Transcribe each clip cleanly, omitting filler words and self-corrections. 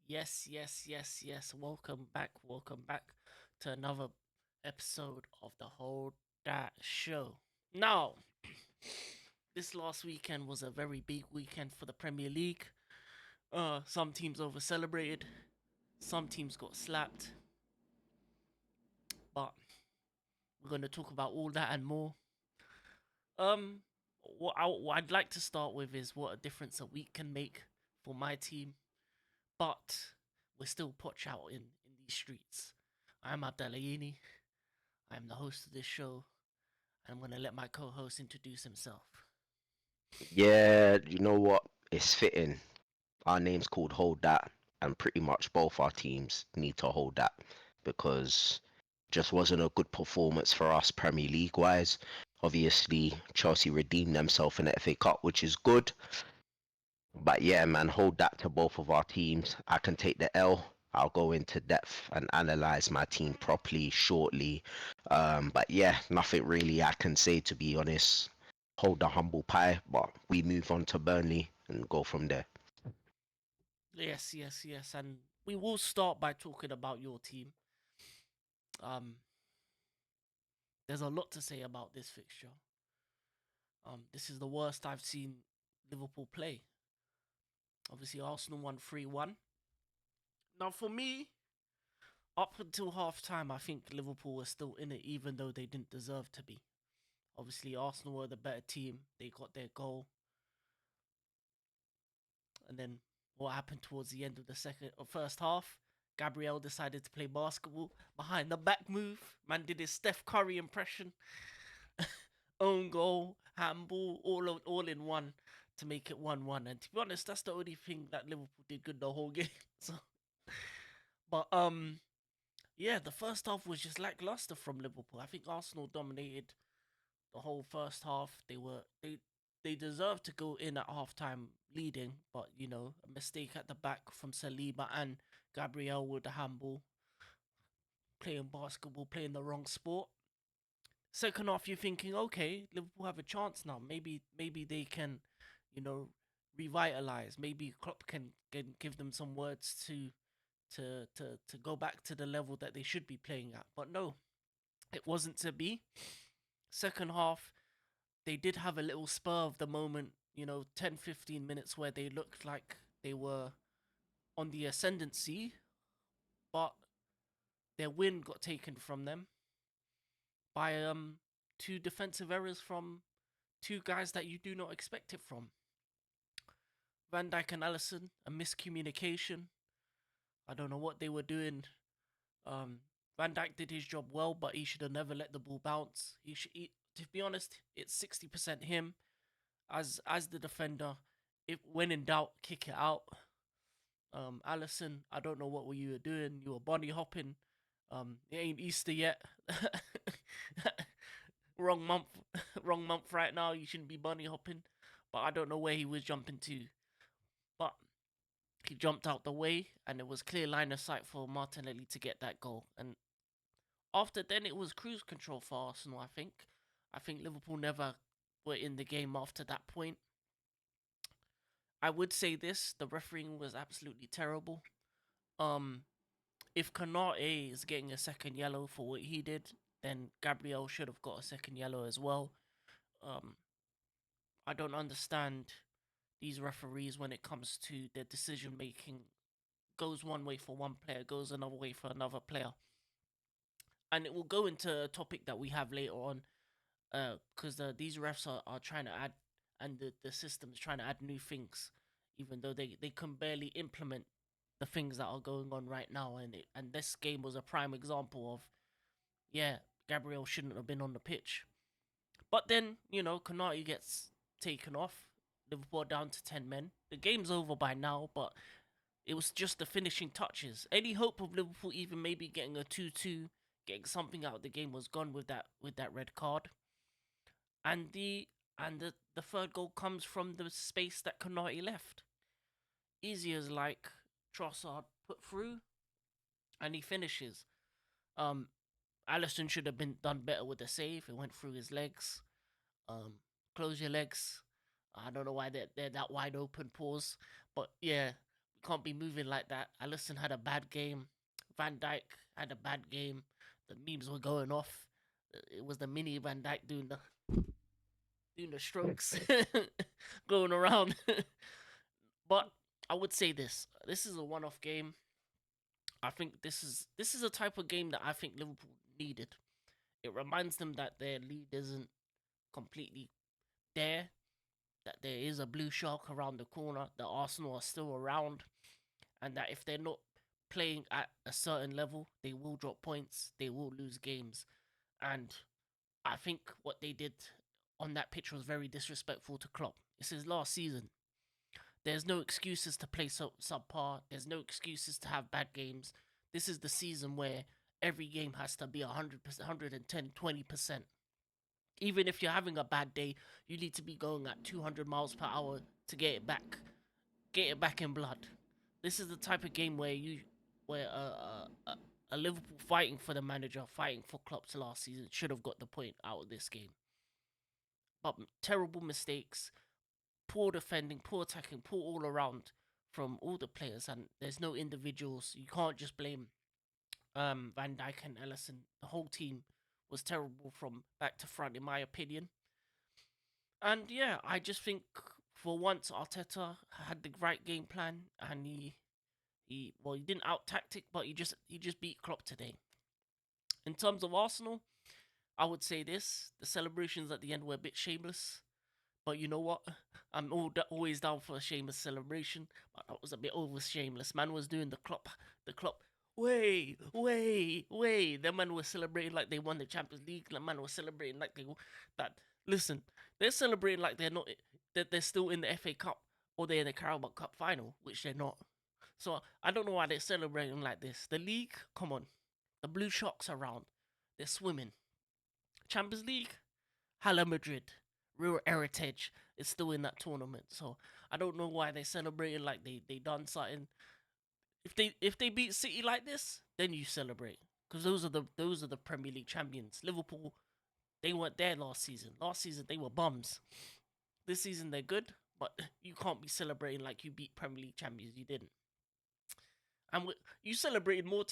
Yes. Welcome back to another episode of the Whole That Show. Now, this last weekend was a very big weekend for the Premier League. Some teams over celebrated, some teams got slapped, but we're gonna talk about all that and more. Um, what I'd like to start with is what a difference a week can make for my team, but we're still potch out in these streets. I'm Abdalayini. I'm the host of this show. I'm going to let my co host introduce himself. Yeah, you know what? It's fitting. Our name's called Hold That, and pretty much both our teams need to hold that because just wasn't a good performance for us Premier League wise. Obviously, Chelsea redeemed themselves in the FA Cup, which is good. But yeah, man, hold that to both of our teams. I can take the L. I'll go into depth and analyze my team properly shortly. But yeah, nothing really I can say to be honest. Hold the humble pie, but we move on to Burnley and go from there. Yes. And we will start by talking about your team. Um, there's a lot to say about this fixture. This is the worst I've seen Liverpool play. Obviously, Arsenal won 3-1. Now, for me, up until half time, I think Liverpool was still in it, even though they didn't deserve to be. Obviously, Arsenal were the better team. They got their goal. And then what happened towards the end of the second or first half? Gabriel decided to play basketball behind the back move. Man did his Steph Curry impression, own goal, handball, all in one to make it 1-1. And to be honest, that's the only thing that Liverpool did good the whole game. So, but yeah, the first half was just lackluster from Liverpool. I think Arsenal dominated the whole first half. They deserved to go in at halftime leading, but a mistake at the back from Saliba and Gabriel with the handball, playing basketball, playing the wrong sport. Second half, you're thinking, okay, Liverpool have a chance now. Maybe they can, you know, revitalize. Maybe Klopp can give them some words to go back to the level that they should be playing at. But no, it wasn't to be. Second half, they did have a little spur of the moment, 10, 15 minutes where they looked like they were on the ascendancy, but their win got taken from them by two defensive errors from two guys that you do not expect it from. Van Dijk and Allison, a miscommunication. I don't know what they were doing. Um, Van Dijk did his job well, but he should have never let the ball bounce. To be honest, it's 60% him as the defender. If when in doubt, kick it out. Allison, I don't know what you were doing. You were bunny hopping. It ain't Easter yet. wrong month, wrong month right now. You shouldn't be bunny hopping. But I don't know where he was jumping to. But he jumped out the way, and it was clear line of sight for Martinelli to get that goal. And after then, it was cruise control for Arsenal. I think Liverpool never were in the game after that point. I would say this: the refereeing was absolutely terrible. Um, if Kanate is getting a second yellow for what he did, then Gabriel should have got a second yellow as well. Um, I don't understand these referees when it comes to their decision making. Goes one way for one player, goes another way for another player, and it will go into a topic that we have later on. Because these refs are trying to add, and the system's trying to add new things, even though they can barely implement the things that are going on right now. And this game was a prime example of, yeah, Gabriel shouldn't have been on the pitch. But then, Konate gets taken off. Liverpool down to 10 men. The game's over by now, but it was just the finishing touches. Any hope of Liverpool even maybe getting a 2-2, getting something out of the game was gone with that red card. And the third goal comes from the space that Konate left. Easy as like Trossard put through and he finishes. Um Allison should have been done better with the save. It went through his legs. Um, Close your legs. I don't know why they're that wide open. Pause. But yeah, can't be moving like that. Allison had a bad game. Van Dijk had a bad game. The memes were going off. It was the mini Van Dijk doing the strokes, going around. But I would say this: this is a one-off game. I think this is a type of game that I think Liverpool needed. It reminds them that their lead isn't completely there, that there is a blue shark around the corner, that Arsenal are still around, and that if they're not playing at a certain level, they will drop points, they will lose games. And I think what they did on that pitch was very disrespectful to Klopp. It's his last season. There's no excuses to play subpar. There's no excuses to have bad games. This is the season where every game has to be 100%, 110, 20%. Even if you're having a bad day, you need to be going at 200 miles per hour to get it back in blood. This is the type of game where a Liverpool fighting for the manager, fighting for Klopp's last season, should have got the point out of this game. But terrible mistakes, poor defending, poor attacking, poor all around from all the players, and there's no individuals. You can't just blame Van Dijk and Ellison. The whole team was terrible from back to front, in my opinion. And yeah, I just think for once Arteta had the right game plan, and he didn't out tactic, but he just beat Klopp today. In terms of Arsenal, I would say this: the celebrations at the end were a bit shameless. But you know what? I'm always down for a shameless celebration. But that was a bit over shameless. Man was doing the Klopp. Way. The man was celebrating like they won the Champions League. The man was celebrating like that. Listen, they're celebrating like they're not. That they're still in the FA Cup or they're in the Carabao Cup final, which they're not. So I don't know why they're celebrating like this. The league, come on, the blue sharks around. They're swimming. Champions League, Hala Madrid, real heritage is still in that tournament. So I don't know why they celebrating like they done something. If they beat City like this, then you celebrate because those are the Premier League champions. Liverpool, they weren't there last season. Last season they were bums. This season they're good, but you can't be celebrating like you beat Premier League champions. You didn't, and you celebrated more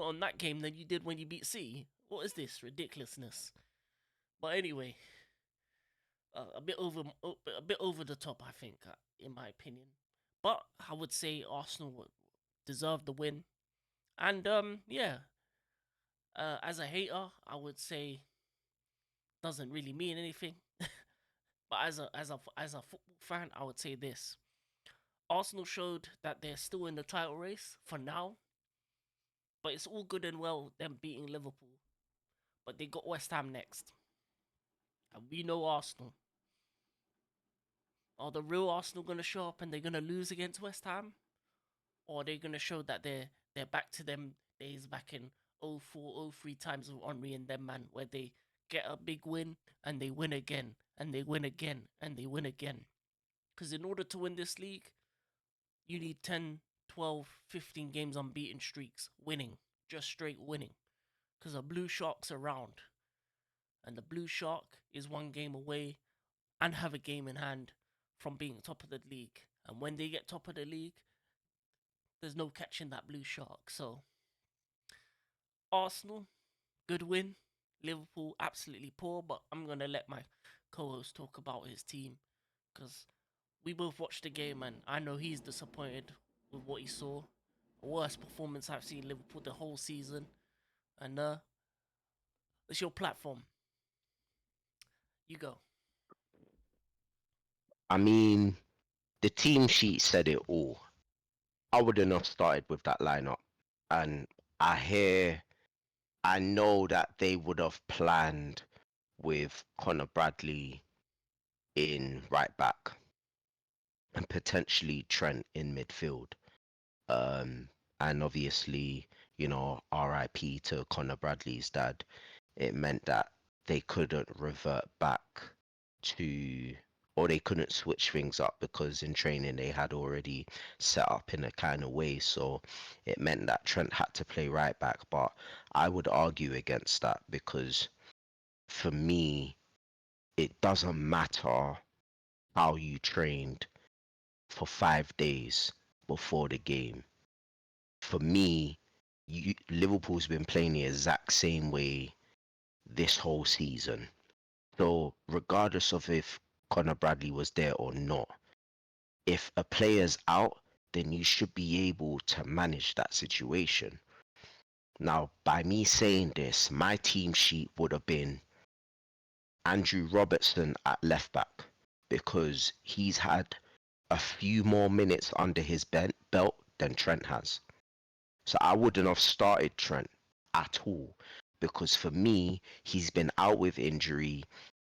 on that game than you did when you beat City. What is this ridiculousness? But anyway, a bit over the top, I think, in my opinion. But I would say Arsenal deserved the win, and yeah, as a hater, I would say doesn't really mean anything. But as a football fan, I would say this: Arsenal showed that they're still in the title race for now, but it's all good and well them beating Liverpool, but they got West Ham next, and we know Arsenal. Are the real Arsenal gonna show up and they're gonna lose against West Ham? Or are they gonna show that they're back to them days back in 04, 03 times of Henri and them man, where they get a big win and they win again and they win again and they win again. Because in order to win this league, you need 10, 12, 15 games unbeaten streaks, winning, just straight winning. Because the Blue Shark's around, and the Blue Shark is one game away and have a game in hand from being top of the league. And when they get top of the league, there's no catching that blue shark. So Arsenal, good win. Liverpool, absolutely poor. But I'm gonna let my co-host talk about his team because we both watched the game and I know he's disappointed with what he saw. Worst performance I've seen Liverpool the whole season. And it's your platform. You go. I mean, the team sheet said it all. I wouldn't have started with that lineup. And I hear, I know that they would have planned with Connor Bradley in right back and potentially Trent in midfield. Um, and obviously, RIP to Connor Bradley's dad. It meant that they couldn't revert back to, or they couldn't switch things up because in training they had already set up in a kind of way. So it meant that Trent had to play right back. But I would argue against that because for me, it doesn't matter how you trained for 5 days. before the game. For me, Liverpool's been playing the exact same way this whole season. So regardless of if Conor Bradley was there or not, if a player's out, then you should be able to manage that situation. Now, by me saying this, my team sheet would have been Andrew Robertson at left back because he's had a few more minutes under his belt than Trent has. So I wouldn't have started Trent at all because for me, he's been out with injury,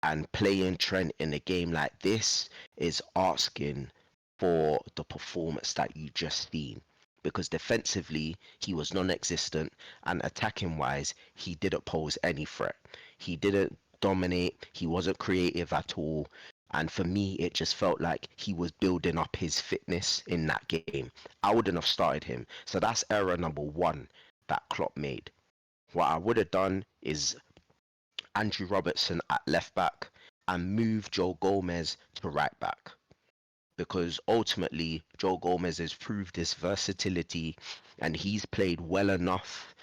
and playing Trent in a game like this is asking for the performance that you just seen. Because defensively, he was non existent, and attacking wise, he didn't pose any threat. He didn't dominate, he wasn't creative at all. And for me, it just felt like he was building up his fitness in that game. I wouldn't have started him. So that's error number one that Klopp made. What I would have done is Andrew Robertson at left back and move Joe Gomez to right back because ultimately Joe Gomez has proved his versatility and he's played well enough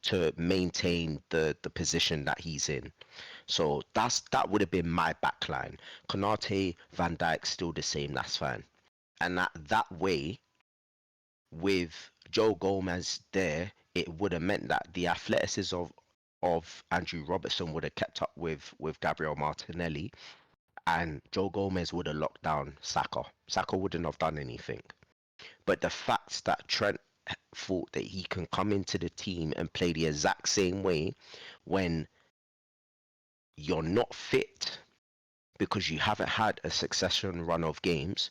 to maintain the position that he's in. So that would have been my backline. Konate, Van Dijk still the same, that's fine. And that way, with Joe Gomez there, it would have meant that the athleticism of Andrew Robertson would have kept up with Gabriel Martinelli, and Joe Gomez would have locked down Saka. Saka wouldn't have done anything. But the fact that Trent thought that he can come into the team and play the exact same way when you're not fit because you haven't had a succession run of games,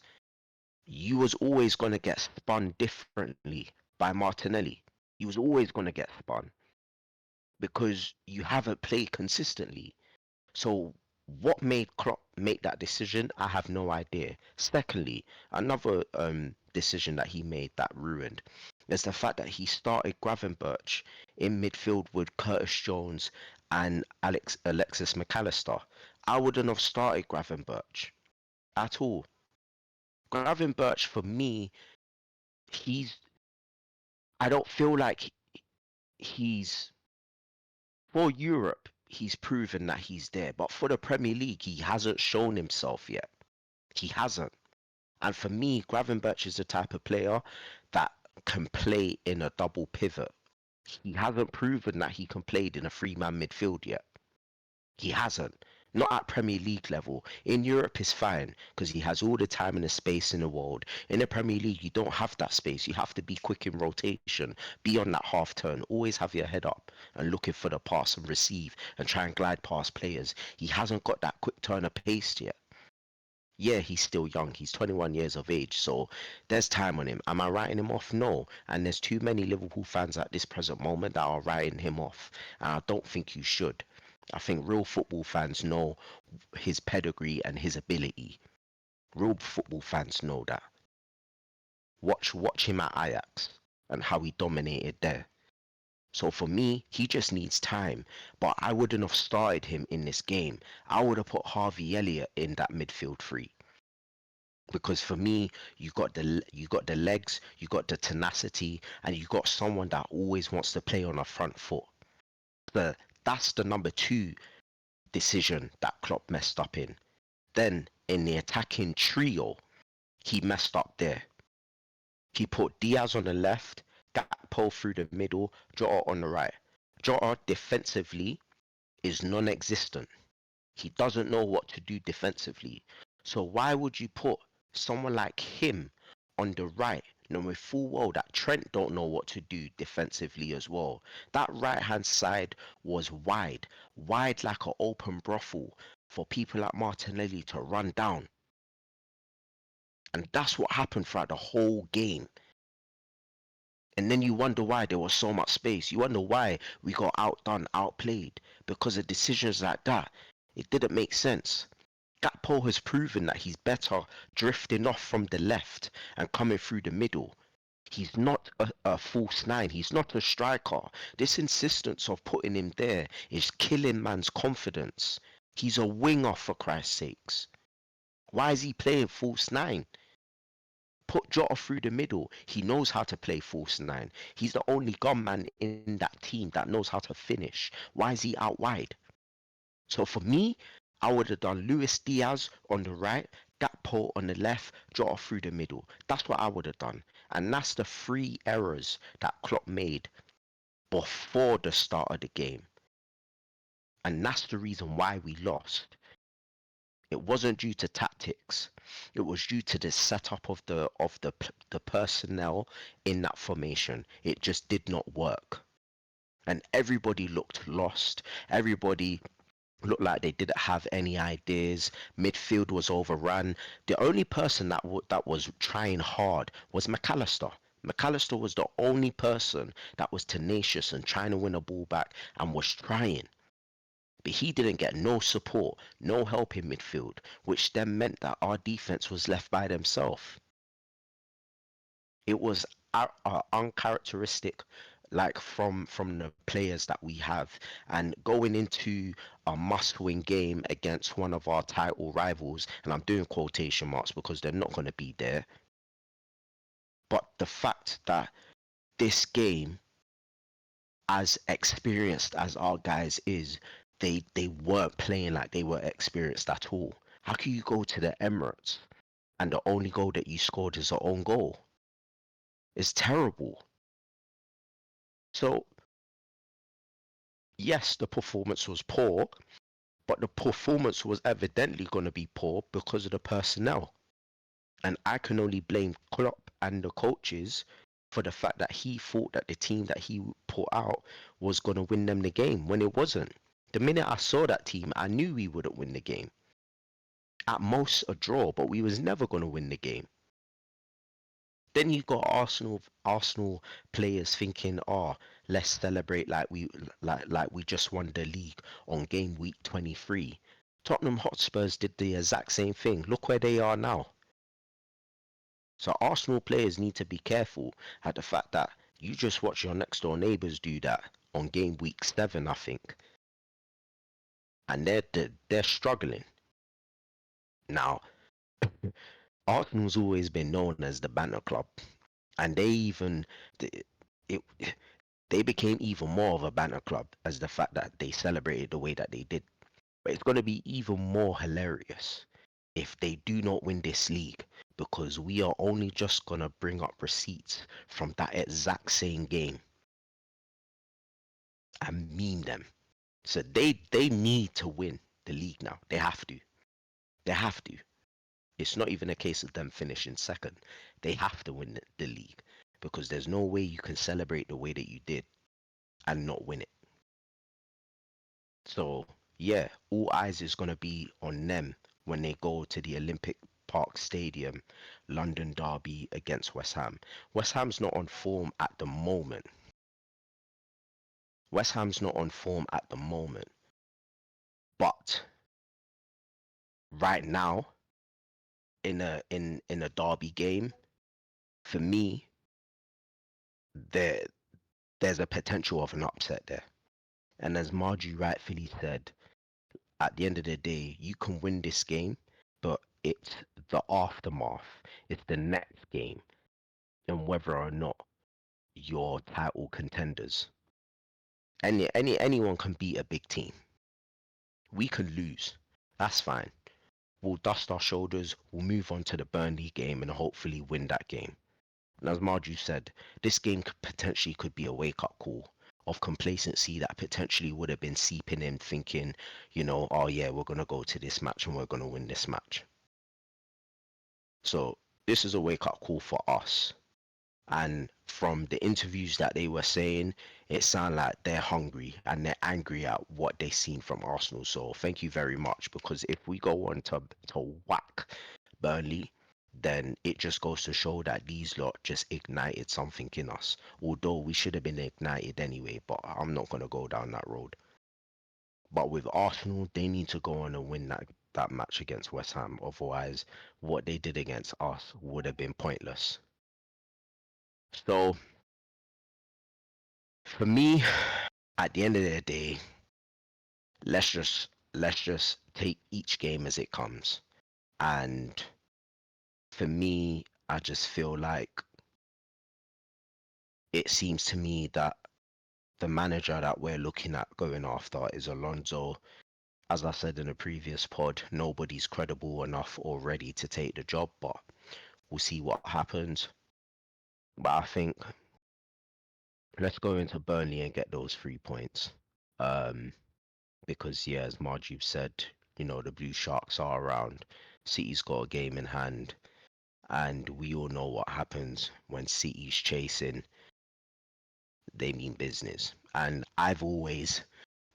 you was always going to get spun differently by Martinelli. You was always going to get spun because you haven't played consistently. So what made Klopp make that decision? I have no idea. Secondly, another decision that he made that ruined is the fact that he started Gravenberch in midfield with Curtis Jones and Alexis McAllister. I wouldn't have started Gravenberch at all. Gravenberch for me, he's I don't feel like he's for Europe, he's proven that he's there, but for the Premier League, he hasn't shown himself yet. He hasn't. And for me, Gravenberch is the type of player that can play in a double pivot. He hasn't proven that he can play in a three-man midfield yet. He hasn't. Not at Premier League level. In Europe, is fine because he has all the time and the space in the world. In the Premier League, you don't have that space. You have to be quick in rotation, be on that half turn, always have your head up and looking for the pass and receive and try and glide past players. He hasn't got that quick turn of pace yet. Yeah, he's still young. He's 21 years of age, so there's time on him. Am I writing him off? No. And there's too many Liverpool fans at this present moment that are writing him off. And I don't think you should. I think real football fans know his pedigree and his ability. Real football fans know that. Watch him at Ajax and how he dominated there. So for me, he just needs time. But I wouldn't have started him in this game. I would have put Harvey Elliott in that midfield three. Because for me, you got the legs, you got the tenacity, and you got someone that always wants to play on a front foot. The That's the number two decision that Klopp messed up in. Then in the attacking trio, he messed up there. He put Diaz on the left, Gakpo through the middle, Jota on the right. Jota defensively is non-existent. He doesn't know what to do defensively. So why would you put someone like him on the right, knowing full well that Trent don't know what to do defensively as well? That right hand side was wide, wide like an open brothel for people like Martinelli to run down. And that's what happened throughout the whole game. And then you wonder why there was so much space. You wonder why we got outdone, outplayed. Because of decisions like that. It didn't make sense. Gakpo has proven that he's better drifting off from the left and coming through the middle. He's not a false nine. He's not a striker. This insistence of putting him there is killing man's confidence. He's a winger for Christ's sakes. Why is he playing false nine? Put Jota through the middle. He knows how to play false nine. He's the only gunman in that team that knows how to finish. Why is he out wide? So for me, I would have done Luis Diaz on the right, Gakpo on the left, Jota through the middle. That's what I would have done. And that's the three errors that Klopp made before the start of the game. And that's the reason why we lost. It wasn't due to tactics. It was due to the setup of the personnel in that formation. It just did not work. And everybody looked lost. Everybody looked like they didn't have any ideas. Midfield was overrun. The only person that was trying hard was McAllister. McAllister was the only person that was tenacious and trying to win a ball back and was trying. But he didn't get no support, no help in midfield, which then meant that our defense was left by themselves. It was uncharacteristic, like from the players that we have, and going into a must-win game against one of our title rivals, and I'm doing quotation marks because they're not going to be there. But the fact that this game, as experienced as our guys is, they weren't playing like they were experienced at all. How can you go to the Emirates and the only goal that you scored is your own goal? It's terrible. So yes, the performance was poor, but the performance was evidently going to be poor because of the personnel. And I can only blame Klopp and the coaches for the fact that he thought that the team that he put out was going to win them the game when it wasn't. The minute I saw that team, I knew we wouldn't win the game. At most a draw, but we was never going to win the game. Then you've got Arsenal players thinking, "Oh, let's celebrate like we just won the league on game week 23." Tottenham Hotspurs did the exact same thing. Look where they are now. So Arsenal players need to be careful at the fact that you just watch your next door neighbours do that on game week 7, I think, and they're struggling. Now, Arsenal's always been known as the banter club, and it, they became even more of a banter club as the fact that they celebrated the way that they did. But it's going to be even more hilarious if they do not win this league because we are only just going to bring up receipts from that exact same game and meme them. So they need to win the league now. They have to. They have to. It's not even a case of them finishing second. They have to win the league because there's no way you can celebrate the way that you did and not win it. So yeah, all eyes is gonna be on them when they go to the Olympic Park Stadium, London derby against West Ham. West Ham's not on form at the moment. West Ham's not on form at the moment. But right now, in a derby game, for me, there there's a potential of an upset there. And as Margie rightfully said, at the end of the day, you can win this game, but it's the aftermath. It's the next game and whether or not you're title contenders. Anyone can beat a big team. We can lose. That's fine. We'll dust our shoulders. We'll move on to the Burnley game and hopefully win that game. And as Marju said, this game could be a wake up call of complacency that potentially would have been seeping in, thinking, oh yeah, we're gonna go to this match and we're gonna win this match. So this is a wake up call for us. And from the interviews that they were saying, it sounded like they're hungry and they're angry at what they've seen from Arsenal. So thank you very much, because if we go on to whack Burnley, then it just goes to show that these lot just ignited something in us. Although we should have been ignited anyway, but I'm not gonna go down that road. But with Arsenal, they need to go on and win that match against West Ham. Otherwise, what they did against us would have been pointless. So for me, at the end of the day, let's just take each game as it comes. And for me, I just feel like it seems to me that the manager that we're looking at going after is Alonso. As I said in a previous pod, nobody's credible enough or ready to take the job, but we'll see what happens. But I think let's go into Burnley and get those 3 points. Um, because yeah, as Marjube said, the Blue Sharks are around. City's got a game in hand, and we all know what happens when City's chasing. They mean business, and I've always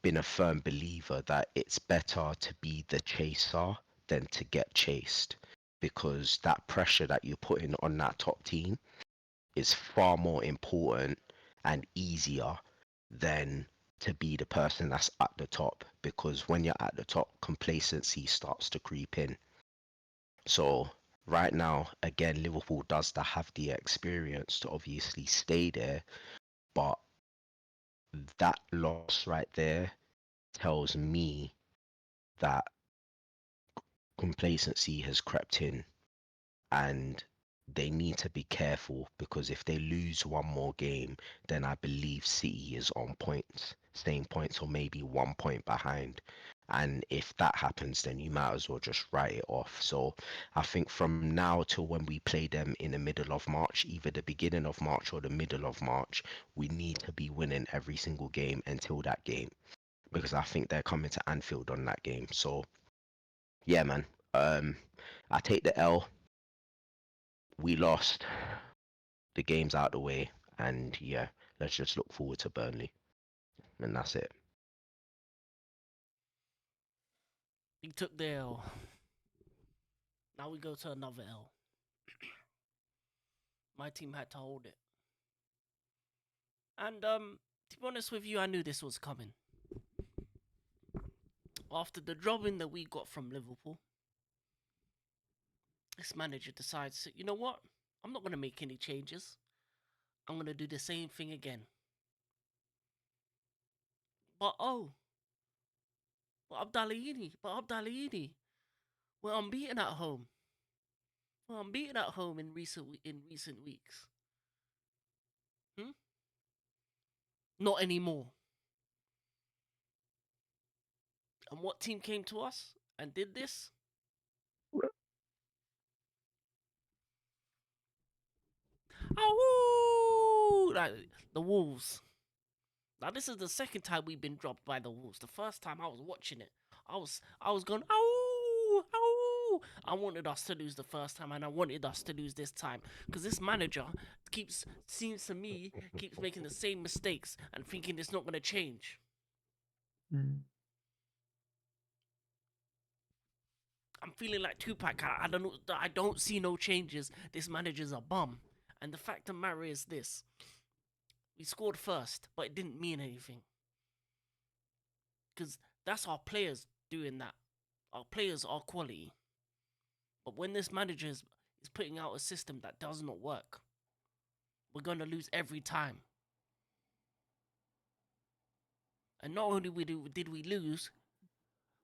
been a firm believer that it's better to be the chaser than to get chased, because that pressure that you're putting on that top team is far more important and easier than to be the person that's at the top, because when you're at the top, complacency starts to creep in. So right now, again, Liverpool does have the experience to obviously stay there, but that loss right there tells me that complacency has crept in, and they need to be careful, because if they lose one more game, then I believe City is on points, same points, or maybe 1 point behind. And if that happens, then you might as well just write it off. So I think from now till when we play them in the middle of March, either the beginning of March or the middle of March, we need to be winning every single game until that game, because I think they're coming to Anfield on that game. So yeah, man. Um, I take the L. We lost. The game's out the way, and yeah, let's just look forward to Burnley, and that's it. We took the L. Now we go to another L. My team had to hold it. And to be honest with you, I knew this was coming. After the drubbing that we got from Liverpool, this manager decides, you know what? I'm not gonna make any changes. I'm gonna do the same thing again. But oh, but Abdallayini, we're unbeaten at home. We're unbeaten at home in recent weeks. Hmm? Not anymore. And what team came to us and did this? Oh, like the Wolves. Now this is the second time we've been dropped by the Wolves. The first time I was watching it, I was going, oh, oh. I wanted us to lose the first time, and I wanted us to lose this time, because this manager seems to me keeps making the same mistakes and thinking it's not going to change. I'm feeling like Tupac. I don't know. I don't see no changes. This manager's a bum. And the fact of the matter is this: we scored first, but it didn't mean anything, because that's our players doing that. Our players are quality. But when this manager is putting out a system that does not work, we're gonna lose every time. And not only did we lose,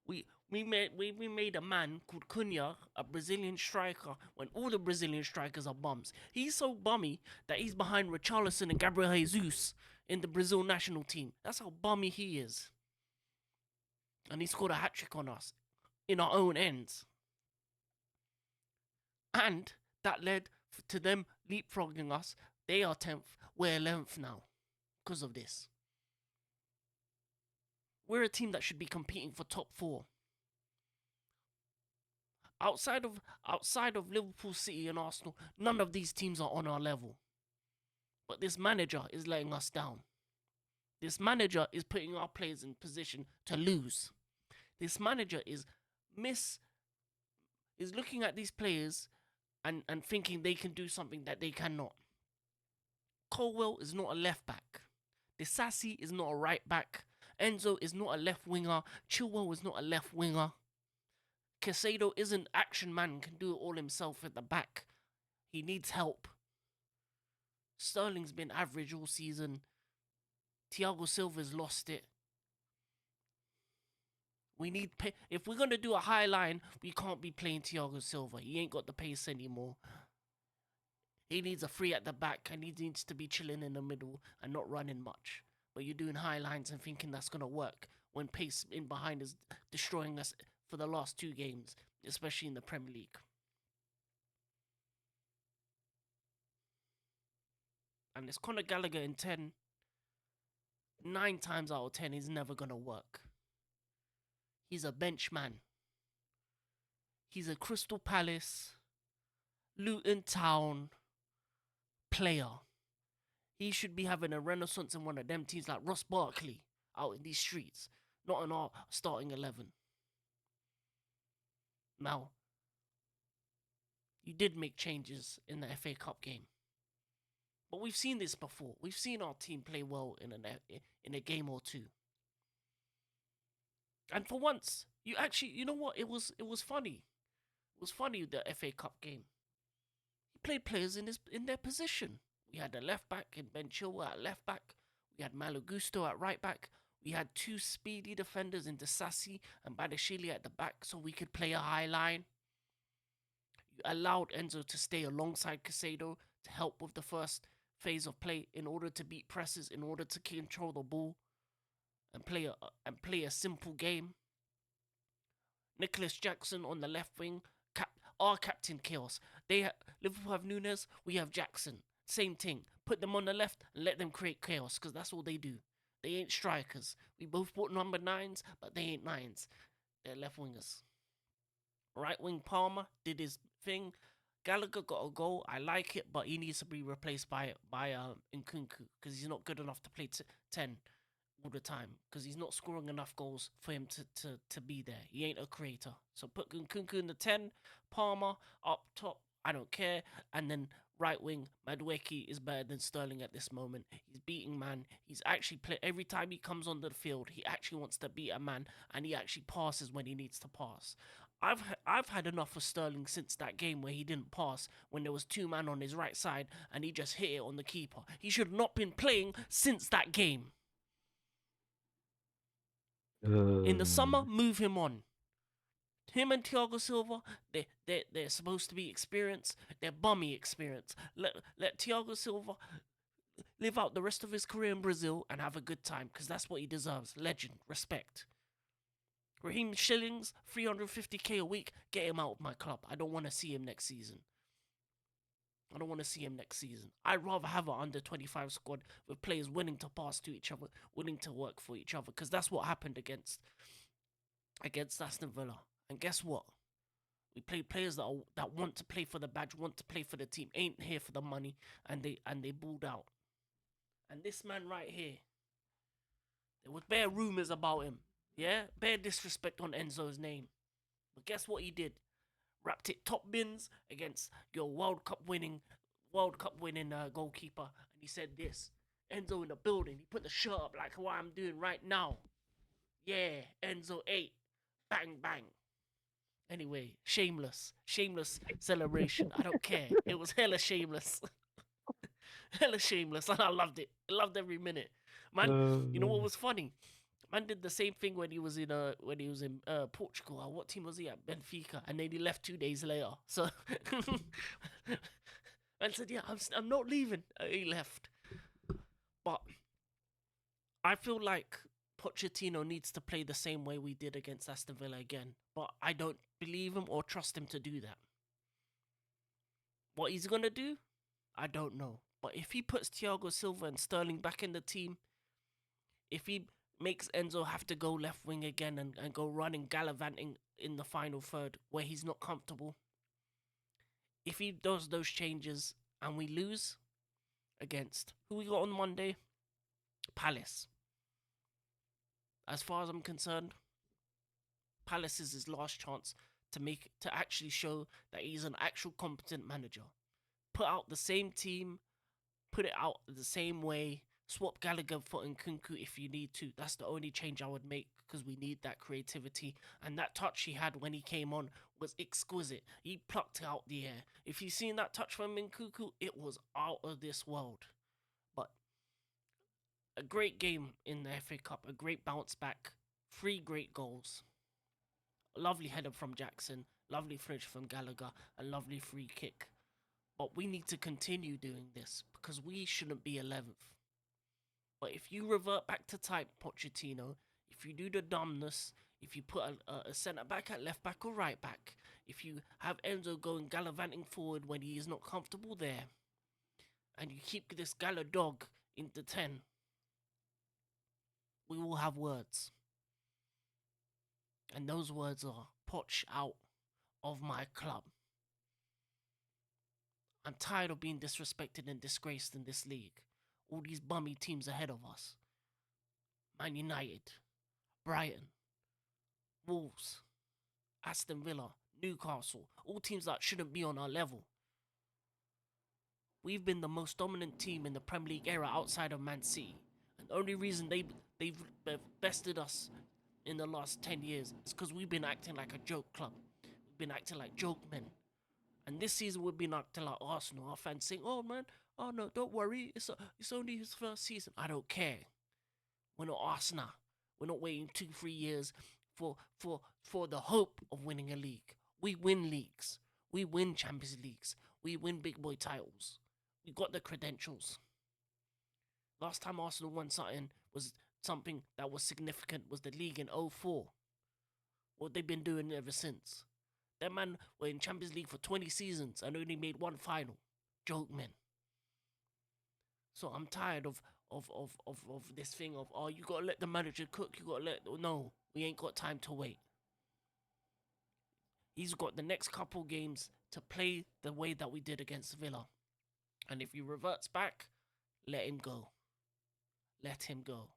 we made a man called Cunha a Brazilian striker when all the Brazilian strikers are bums. He's so bummy that he's behind Richarlison and Gabriel Jesus in the Brazil national team. That's how bummy he is. And he scored a hat trick on us in our own ends. And that led to them leapfrogging us. They are 10th, we're 11th now because of this. We're a team that should be competing for top 4. Outside of Liverpool, City, and Arsenal, none of these teams are on our level. But this manager is letting us down. This manager is putting our players in position to lose. This manager is looking at these players and thinking they can do something that they cannot. Colwell is not a left back. Disasi is not a right back. Enzo is not a left winger. Chilwell is not a left winger. Casado isn't action man, can do it all himself at the back. He needs help. Sterling's been average all season. Thiago Silva's lost it. We need if we're gonna do a high line, we can't be playing Thiago Silva. He ain't got the pace anymore. He needs a free at the back and he needs to be chilling in the middle and not running much. But you're doing high lines and thinking that's going to work when pace in behind is destroying us for the last 2 games, especially in the Premier League. And it's Conor Gallagher in 10. 9 times out of 10 is never going to work. He's a bench man. He's a Crystal Palace, Luton Town player. He should be having a renaissance in one of them teams like Ross Barkley out in these streets, not in our starting 11. Now, you did make changes in the FA Cup game. But we've seen this before. We've seen our team play well in a game or two. And for once, you know what? It was funny. It was funny, the FA Cup game. He played players in their position. We had a left back in Ben Chilwell at left back. We had Malo Gusto at right back. We had 2 speedy defenders in Disasi and Badashili at the back so we could play a high line. You allowed Enzo to stay alongside Casado to help with the first phase of play in order to beat presses, in order to control the ball and play a simple game. Nicholas Jackson on the left wing, our captain Chaos. Liverpool have Nunes, we have Jackson. Same thing. Put them on the left and let them create chaos because that's all they do. They ain't strikers. We both bought number 9s, but they ain't 9s. They're left wingers. Right wing Palmer did his thing. Gallagher got a goal. I like it, but he needs to be replaced by Nkunku because he's not good enough to play 10 all the time because he's not scoring enough goals for him to be there. He ain't a creator. So put Nkunku in the 10, Palmer up top. I don't care. And then right wing, Madueke is better than Sterling at this moment. He's beating man. He's actually every time he comes onto the field, he actually wants to beat a man and he actually passes when he needs to pass. I've had enough of Sterling since that game where he didn't pass when there was 2 men on his right side and he just hit it on the keeper. He should have not been playing since that game. In the summer, move him on. Him and Thiago Silva, they're supposed to be experienced. They're bummy experience. Let Thiago Silva live out the rest of his career in Brazil and have a good time because that's what he deserves. Legend, respect. Raheem Shillings, 350k a week. Get him out of my club. I don't want to see him next season. I'd rather have an under 25 squad with players willing to pass to each other, willing to work for each other, because that's what happened against Aston Villa. And guess what? We played players that want to play for the badge, want to play for the team, ain't here for the money, and they balled out. And this man right here, there was bare rumours about him. Yeah? Bare disrespect on Enzo's name. But guess what he did? Wrapped it top bins against your World Cup winning goalkeeper. And he said this. Enzo in the building. He put the shirt up like what I'm doing right now. Yeah, Enzo 8. Bang, bang. Anyway, shameless celebration. I don't care. It was hella shameless. Hella shameless. And I loved it. I loved every minute. Man, you know what was funny? Man did the same thing when he was in Portugal. What team was he at? Benfica, and then he left 2 days later. So man said, "Yeah, I'm not leaving." He left. But I feel like Pochettino needs to play the same way we did against Aston Villa again. But I don't believe him or trust him to do that. What he's gonna do, I don't know. But if he puts Thiago Silva and Sterling back in the team, if he makes Enzo have to go left wing again and go running, gallivanting in the final third where he's not comfortable. If he does those changes and we lose against who we got on Monday, Palace. As far as I'm concerned, Palace is his last chance to actually show that he's an actual competent manager. Put out the same team, put it out the same way. Swap Gallagher for Nkunku if you need to. That's the only change I would make because we need that creativity. And that touch he had when he came on was exquisite. He plucked out the air. If you've seen that touch from Nkunku, it was out of this world. But a great game in the FA Cup. A great bounce back. 3 great goals. A lovely header from Jackson. Lovely finish from Gallagher. A lovely free kick But we need to continue doing this because we shouldn't be 11th. But if you revert back to type, Pochettino, if you do the dumbness, if you put a centre back at left back or right back, if you have Enzo going gallivanting forward when he is not comfortable there, and you keep this Gala dog into 10, we will have words. And those words are Poch out of my club. I'm tired of being disrespected and disgraced in this league. All these bummy teams ahead of us. Man United, Brighton, Wolves, Aston Villa, Newcastle, all teams that shouldn't be on our level. We've been the most dominant team in the Premier League era outside of Man City. And the only reason they've bested us in the last 10 years is because we've been acting like a joke club. We've been acting like joke men. And this season we've been acting like Arsenal. Our fans saying, "Oh man, oh no, don't worry, it's only his first season." I don't care. We're not Arsenal. We're not waiting 2-3 years for the hope of winning a league. We win leagues. We win Champions Leagues. We win big boy titles. We got the credentials. Last time Arsenal won something that was significant was the league in '04. What they've been doing ever since. That man were in Champions League for 20 seasons and only made one final. Joke men. So I'm tired of this thing of, oh, you gotta let the manager cook, you gotta let, no, we ain't got time to wait. He's got the next couple games to play the way that we did against Villa. And if he reverts back, let him go. Let him go.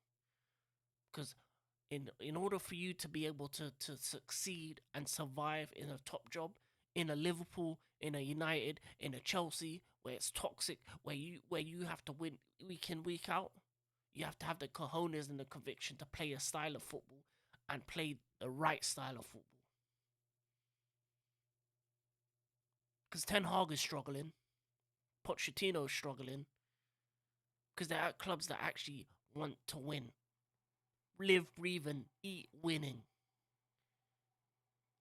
Because in order for you to be able to succeed and survive in a top job, in a Liverpool, in a United, in a Chelsea, where it's toxic, where you have to win week in, week out, you have to have the cojones and the conviction to play a style of football and play the right style of football. Because Ten Hag is struggling, Pochettino is struggling, because they're at clubs that actually want to win. Live, breathe, and eat winning.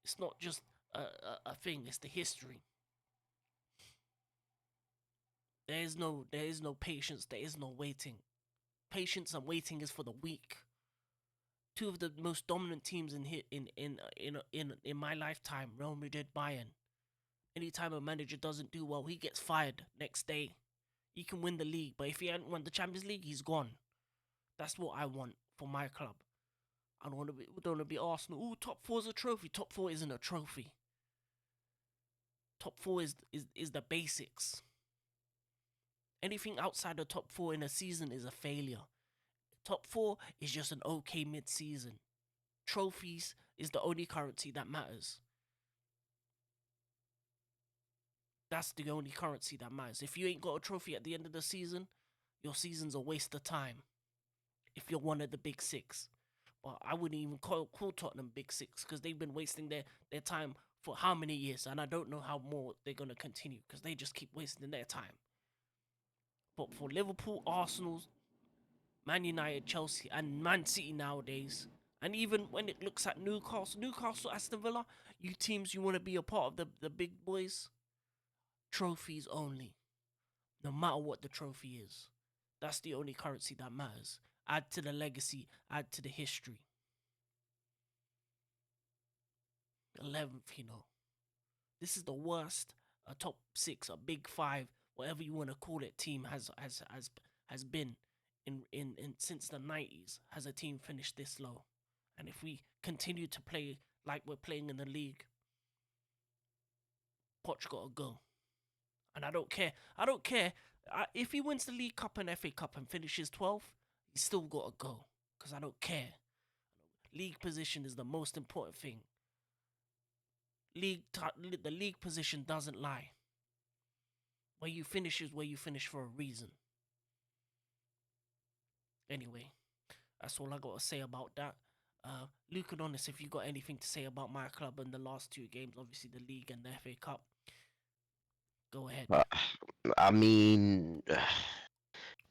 It's not just a thing, it's the history. There is no patience, there is no waiting. Patience and waiting is for the weak. Two of the most dominant teams in my lifetime, Real Madrid, Bayern. Anytime a manager doesn't do well, he gets fired next day. He can win the league, but if he hadn't won the Champions League, he's gone. That's what I want for my club. I don't want to be Arsenal. Ooh, top four is a trophy. Top four isn't a trophy. Top four is the basics. Anything outside the top four in a season is a failure. Top four is just an okay mid-season. Trophies is the only currency that matters. That's the only currency that matters. If you ain't got a trophy at the end of the season, your season's a waste of time. If you're one of the big six. But I wouldn't even call Tottenham big six because they've been wasting their time for how many years, and I don't know how more they're going to continue because they just keep wasting their time. But for Liverpool, Arsenal, Man United, Chelsea, and Man City nowadays, and even when it looks at Newcastle, Aston Villa, you teams you want to be a part of the big boys, trophies only. No matter what the trophy is. That's the only currency that matters. Add to the legacy, add to the history. 11th, This is the worst a top six, a big five, whatever you want to call it, team has been in since the 90s. Has a team finished this low? And if we continue to play like we're playing in the league, Poch gotta go. And I don't care. If he wins the League Cup and FA Cup and finishes 12th, he's still gotta go. Because I don't care. League position is the most important thing. The league position doesn't lie. Where you finish is where you finish for a reason. Anyway, that's all I got to say about that. Luke and Honest, if you got anything to say about my club in the last two games, obviously the league and the FA Cup, go ahead. Uh, I mean,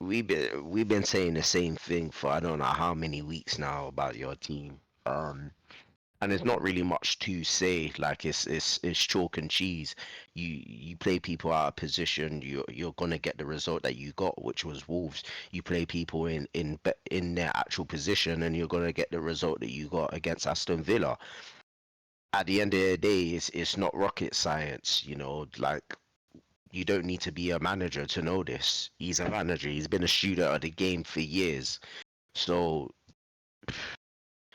we've been saying the same thing for I don't know how many weeks now about your team. And there's not really much to say. Like it's chalk and cheese. You play people out of position. You're gonna get the result that you got, which was Wolves. You play people in their actual position, and you're gonna get the result that you got against Aston Villa. At the end of the day, it's not rocket science. Like you don't need to be a manager to know this. He's a manager. He's been a shooter of the game for years. So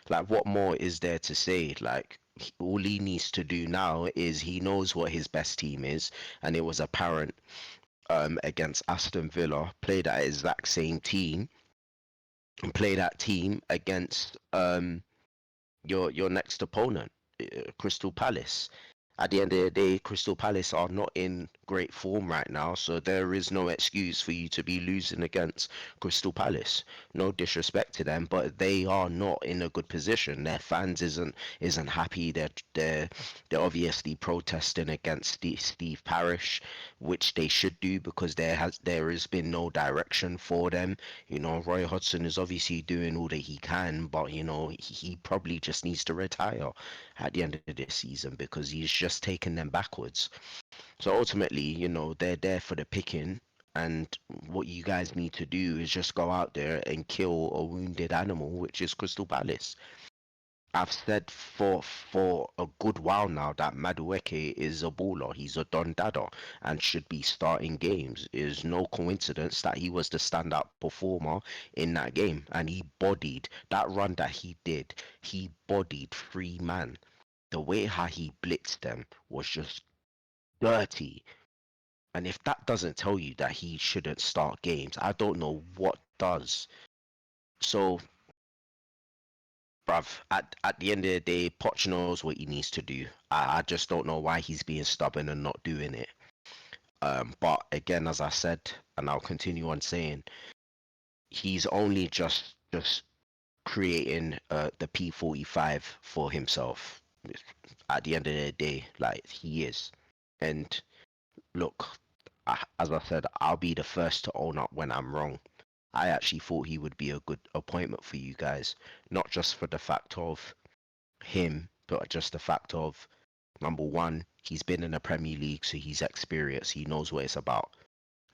like, what more is there to say? Like, all he needs to do now is he knows what his best team is, and it was apparent against Aston Villa. Play that exact same team and play that team against your next opponent, Crystal Palace. At the end of the day, Crystal Palace are not in great form right now, so there is no excuse for you to be losing against Crystal Palace. No disrespect to them, but they are not in a good position. Their fans isn't happy. They're obviously protesting against Steve Parish, which they should do because there has been no direction for them. Roy Hodgson is obviously doing all that he can, but he probably just needs to retire at the end of this season because he's just taking them backwards. So ultimately, they're there for the picking. And what you guys need to do is just go out there and kill a wounded animal, which is Crystal Palace. I've said for a good while now that Madueke is a baller. He's a Don Dada and should be starting games. It is no coincidence that he was the standout performer in that game, and he bodied that run that he did. He bodied three man. The way how he blitzed them was just dirty. And if that doesn't tell you that he shouldn't start games, I don't know what does. So, bruv, at the end of the day, Poch knows what he needs to do. I just don't know why he's being stubborn and not doing it. But again, as I said, and I'll continue on saying, he's only just creating the P45 for himself. At the end of the day, like he is. And look, as I said, I'll be the first to own up when I'm wrong. I actually thought he would be a good appointment for you guys, not just for the fact of him, but just the fact of number one, he's been in the Premier League, so he's experienced. He knows what it's about.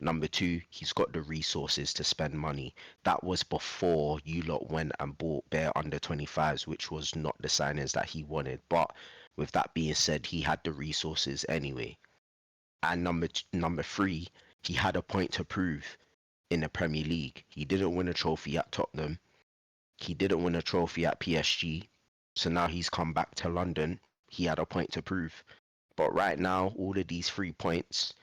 Number two, he's got the resources to spend money. That was before you lot went and bought bare under 25s, which was not the signings that he wanted. But with that being said, he had the resources anyway. And number three, he had a point to prove in the Premier League. He didn't win a trophy at Tottenham. He didn't win a trophy at PSG. So now he's come back to London. He had a point to prove. But right now, all of these 3 points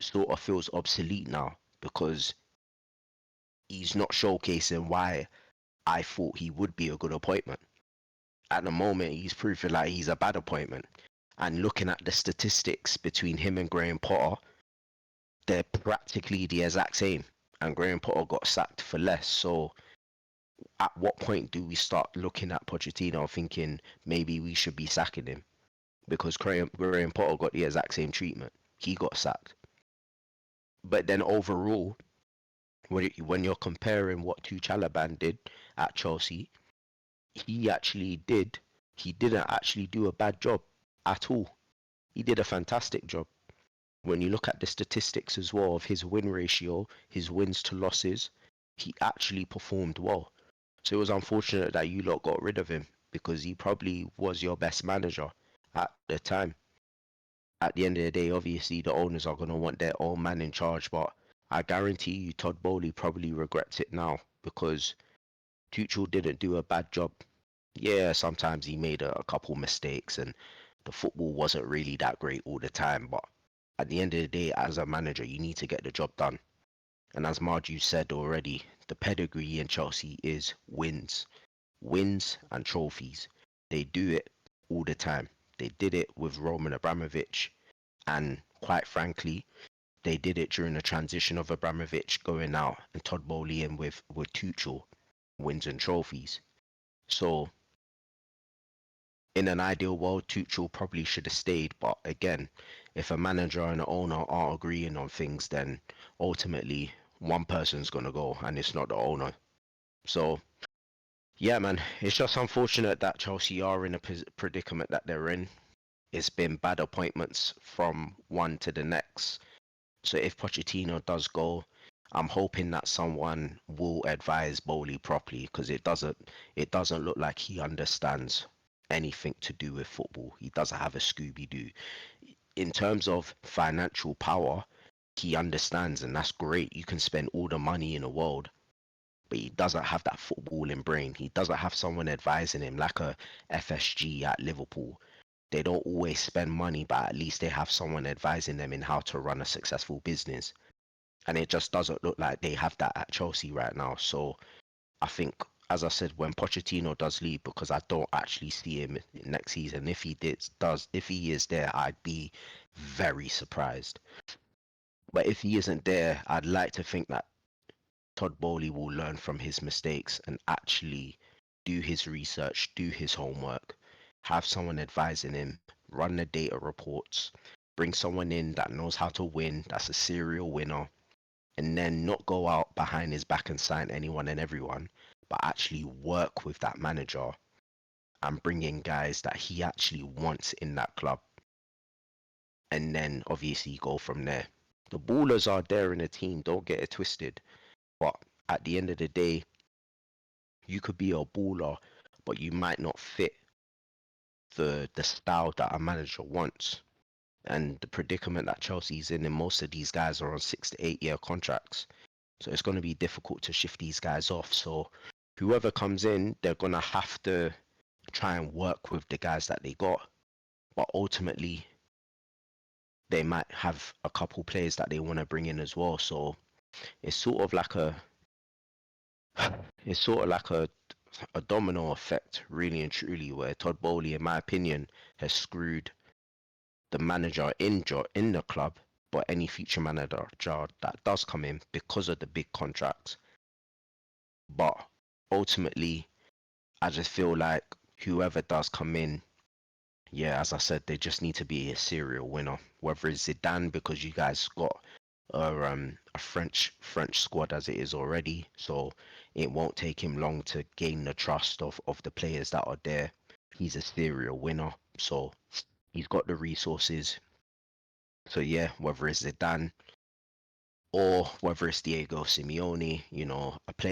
sort of feels obsolete now because he's not showcasing why I thought he would be a good appointment. At the moment, he's proving like he's a bad appointment. And looking at the statistics between him and Graham Potter, they're practically the exact same. And Graham Potter got sacked for less. So at what point do we start looking at Pochettino thinking maybe we should be sacking him? Because Graham Potter got the exact same treatment. He got sacked. But then overall, when you're comparing what Tuchalaban did at Chelsea, he actually did. He didn't actually do a bad job at all. He did a fantastic job. When you look at the statistics as well of his win ratio, his wins to losses, he actually performed well. So it was unfortunate that you lot got rid of him because he probably was your best manager at the time. At the end of the day, obviously the owners are going to want their own man in charge, but I guarantee you Todd Bowley probably regrets it now because Tuchel didn't do a bad job. Yeah, sometimes he made a couple mistakes and the football wasn't really that great all the time, but at the end of the day, as a manager, you need to get the job done. And as Marju said already, the pedigree in Chelsea is wins and trophies. They do it all the time. They did it with Roman Abramovich, and quite frankly, they did it during the transition of Abramovich going out and Todd Bowley in with Tuchel, wins and trophies. So in an ideal world, Tuchel probably should have stayed. But again, if a manager and an owner aren't agreeing on things, then ultimately one person's gonna go, and it's not the owner. So Yeah, man, it's just unfortunate that Chelsea are in a predicament that they're in. It's been bad appointments from one to the next. So if Pochettino does go, I'm hoping that someone will advise Bowley properly because it doesn't look like he understands anything to do with football. He doesn't have a Scooby Doo. In terms of financial power, he understands, and that's great. You can spend all the money in the world, but he doesn't have that footballing brain. He doesn't have someone advising him like a FSG at Liverpool. They don't always spend money, but at least they have someone advising them in how to run a successful business. And it just doesn't look like they have that at Chelsea right now. So I think, as I said, when Pochettino does leave, because I don't actually see him next season. If he is there, I'd be very surprised. But if he isn't there, I'd like to think that Todd Bowley will learn from his mistakes and actually do his research, do his homework, have someone advising him, run the data reports, bring someone in that knows how to win, that's a serial winner, and then not go out behind his back and sign anyone and everyone, but actually work with that manager and bring in guys that he actually wants in that club, and then obviously go from there. The ballers are there in the team, don't get it twisted. But at the end of the day, you could be a baller, but you might not fit the style that a manager wants. And the predicament that Chelsea's in, and most of these guys are on 6 to 8 year contracts. So it's going to be difficult to shift these guys off. So whoever comes in, they're going to have to try and work with the guys that they got. But ultimately, they might have a couple players that they want to bring in as well. So it's sort of like a it's sort of like a domino effect, really and truly, where Todd Bowley, in my opinion, has screwed the manager in the club, but any future manager that does come in because of the big contracts. But ultimately, I just feel like whoever does come in, yeah, as I said, they just need to be a serial winner. Whether it's Zidane because you guys got a French squad as it is already, so it won't take him long to gain the trust of the players that are there. He's a serial winner, so he's got the resources. So yeah, whether it's Zidane or whether it's Diego Simeone,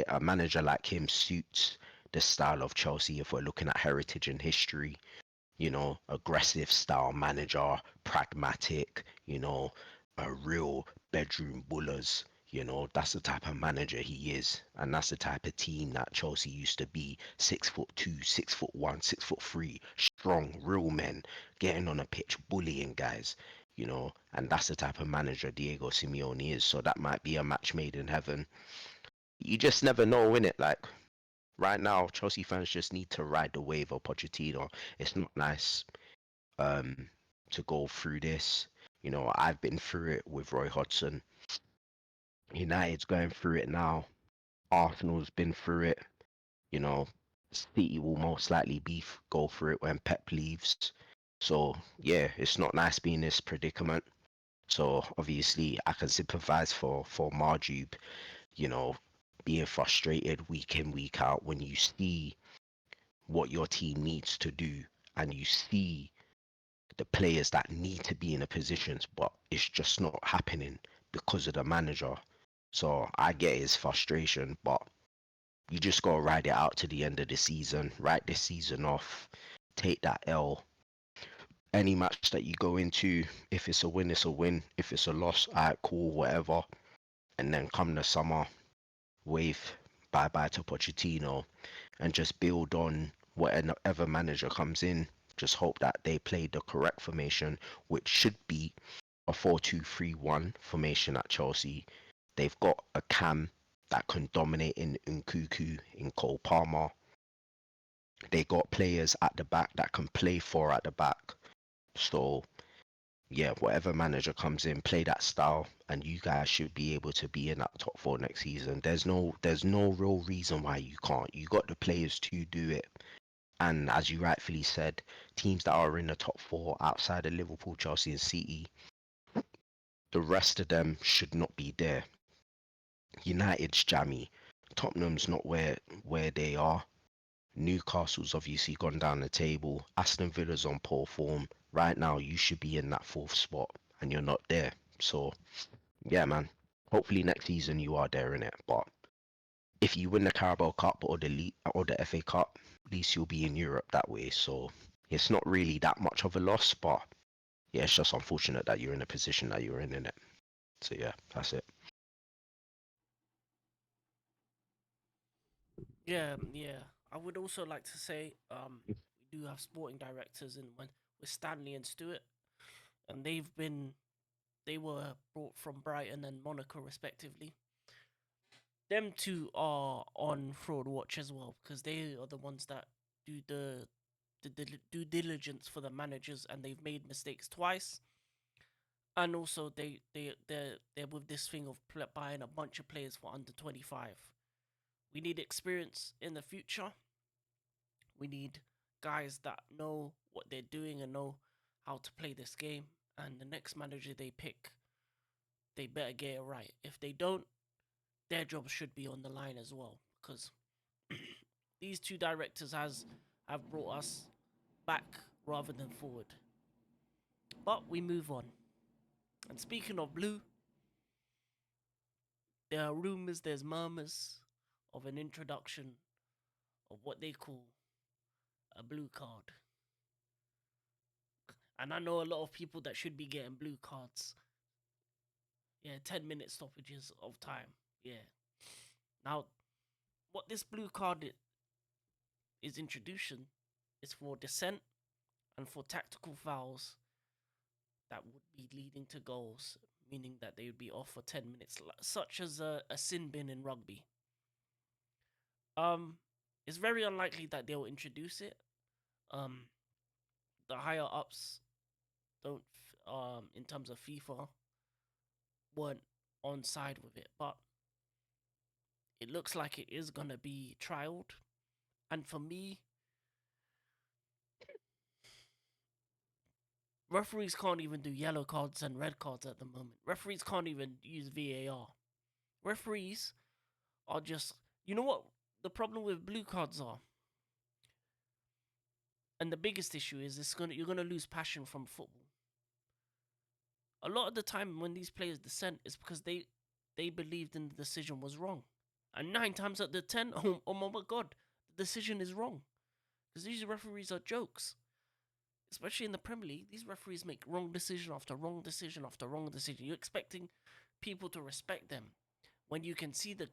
a manager like him suits the style of Chelsea if we're looking at heritage and history. Aggressive style manager, pragmatic, a real bedroom bullers. That's the type of manager he is. And that's the type of team that Chelsea used to be. 6'2", 6'1", 6'3", strong, real men, getting on a pitch, bullying guys, and that's the type of manager Diego Simeone is. So that might be a match made in heaven. You just never know, innit? Like, right now, Chelsea fans just need to ride the wave of Pochettino. It's not nice um, to go through this. I've been through it with Roy Hodgson. United's going through it now. Arsenal's been through it. You know, City will most likely go through it when Pep leaves. So yeah, it's not nice being in this predicament. So obviously, I can sympathise for Marjube. You know, being frustrated week in week out when you see what your team needs to do and you see the players that need to be in the positions, but it's just not happening because of the manager. So I get his frustration, but you just gotta ride it out to the end of the season, write this season off, take that L. Any match that you go into, if it's a win, it's a win. If it's a loss, alright, cool, whatever. And then come the summer, wave bye bye to Pochettino and just build on whatever manager comes in. Just hope that they play the correct formation, which should be a 4-2-3-1 formation at Chelsea. They've got a Cam that can dominate in Nkuku, in Cole Palmer. They got players at the back that can play four at the back. So yeah, whatever manager comes in, play that style, and you guys should be able to be in that top four next season. There's no real reason why you can't. You got the players to do it. And as you rightfully said, teams that are in the top four outside of Liverpool, Chelsea, and City, the rest of them should not be there. United's jammy. Tottenham's not where they are. Newcastle's obviously gone down the table. Aston Villa's on poor form. Right now, you should be in that fourth spot, and you're not there. So, yeah, man. Hopefully next season you are there in it. But if you win the Carabao Cup or the League or the FA Cup, at least you'll be in Europe that way. So it's not really that much of a loss, but yeah, it's just unfortunate that you're in the position that you're in it. So yeah, that's it. Yeah, yeah. I would also like to say, we do have sporting directors in one with Stanley and Stewart, and they were brought from Brighton and Monaco respectively. Them two are on fraud watch as well because they are the ones that do the due diligence for the managers, and they've made mistakes twice. And also, they're with this thing of buying a bunch of players for under 25. We need experience in the future. We need guys that know what they're doing and know how to play this game. And the next manager they pick, they better get it right. If they don't, their job should be on the line as well. Because these two directors has have brought us back rather than forward. But we move on. And speaking of blue, there are rumors, there's murmurs of an introduction of what they call a blue card. And I know a lot of people that should be getting blue cards. Yeah, 10-minute stoppages of time. Yeah. Now, what this blue card is introduction is for dissent and for tactical fouls that would be leading to goals, meaning that they would be off for 10 minutes, such as a sin bin in rugby. Um, it's very unlikely that they'll introduce it. Um, the higher ups don't, in terms of FIFA, weren't on side with it, but it looks like it is gonna be trialed. And for me, referees can't even do yellow cards and red cards at the moment. Referees can't even use VAR. Referees are just, you know what the problem with blue cards are, and the biggest issue is you're gonna lose passion from football. A lot of the time when these players dissent is because they believed in the decision was wrong, and 9 times out of the 10, oh my god, the decision is wrong because these referees are jokes. Especially in the Premier League, these referees make wrong decision after wrong decision after wrong decision. You're expecting people to respect them when you can see the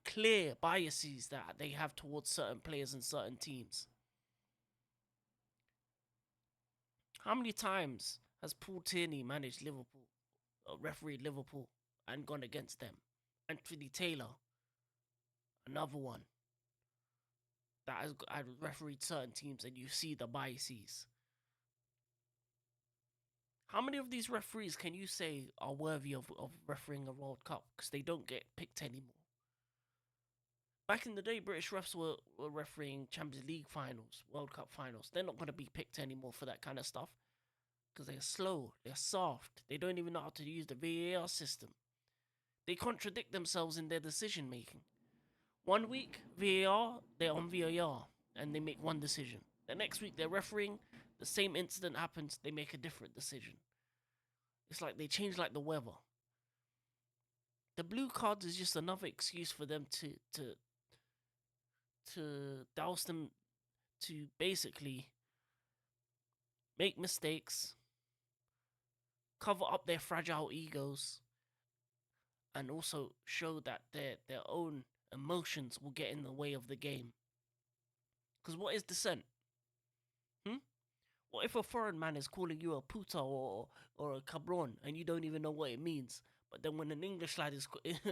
clear biases that they have towards certain players and certain teams. How many times has Paul Tierney managed Liverpool, refereed Liverpool, and gone against them? Anthony Taylor, another one that has refereed certain teams, and you see the biases. How many of these referees can you say are worthy of refereeing a World Cup? Because they don't get picked anymore. Back in the day, British refs were refereeing Champions League finals, World Cup finals. They're not going to be picked anymore for that kind of stuff because they're slow, they're soft, they don't even know how to use the VAR system. They contradict themselves in their decision making. One week, VAR, they're on VAR and they make one decision. The next week, they're refereeing, the same incident happens, they make a different decision. It's like they change like the weather. The blue cards is just another excuse for them to douse them, to basically make mistakes, cover up their fragile egos, and also show that their own emotions will get in the way of the game. Because what is dissent? Hmm? What if a foreign man is calling you a puta or a cabron and you don't even know what it means? But then when an English lad is